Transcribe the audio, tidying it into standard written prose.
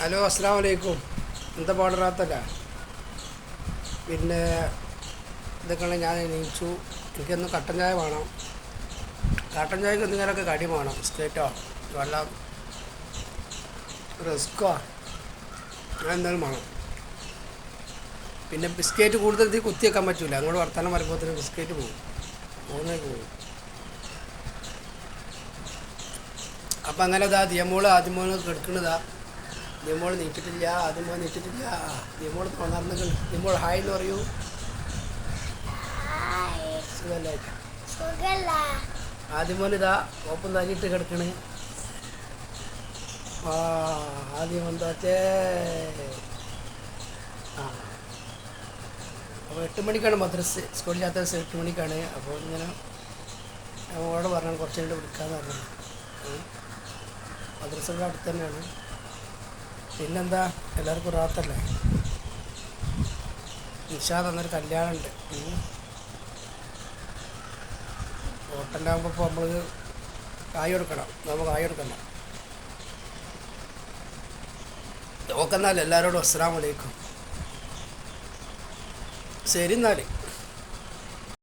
Hello, അസ്സാം വലൈക്കും. എന്താ പാടുറാത്തല്ല. പിന്നെ ഇതൊക്കെയാണ് ഞാൻ എണീച്ചു. എനിക്കൊന്ന് കട്ടൻ ചായ വേണം. കട്ടൻ ചായക്ക് എന്തെങ്കിലുമൊക്കെ കടി വേണം. ബിസ്ക്കറ്റോ വെള്ളം റസ്ക്കോ അങ്ങനെ എന്തായാലും വേണം. പിന്നെ ബിസ്ക്കറ്റ് കൂടുതൽ ഇത് കുത്തിവെക്കാൻ പറ്റില്ല. അങ്ങോട്ട് വർത്തമാനം പറയുമ്പോൾ തന്നെ ബിസ്ക്കറ്റ് പോകും, പോകുന്നേക്ക് പോകും. അപ്പം അങ്ങനെ ഇതാ ദിയമോള് ആദ്യമോള് കിടക്കണതാ. ദിയമോള് നീറ്റിട്ടില്ല, ആദ്യമോൾ നീറ്റിട്ടില്ല. ദിയമോള് നടന്ന് ദിയമോൾ ഹായ് എന്ന് പറയൂ. ആദ്യമോൻ ഇതാ ഓപ്പൺ തല്ലിയിട്ട് കിടക്കണ്. ആ ആദ്യം എന്താച്ചേ ആ അപ്പോൾ 8 മണിക്കാണ് മദ്രസ്. സ്കൂളില്ലാത്ത ദിവസം 8 മണിക്കാണ്. അപ്പോൾ ഇങ്ങനെ അവളോട് പറഞ്ഞു കുറച്ച് കഴിഞ്ഞിട്ട് വിളിക്കാമെന്ന് പറഞ്ഞു. മദ്രസയുടെ അടുത്ത് തന്നെയാണ്. പിന്നെന്താ, എല്ലാവർക്കും റാത്തല്ലേ. നിഷാദ് എന്നൊരു കല്യാണം ഉണ്ട്. ഹോട്ടലിലാകുമ്പോൾ ഇപ്പോൾ നമ്മൾ കായ് കൊടുക്കണം. നമുക്ക് കായ് കൊടുക്കണ്ട. നോക്കെന്നാൽ എല്ലാവരോടും അസ്സലാമു അലൈക്കും. ശരി എന്നാൽ.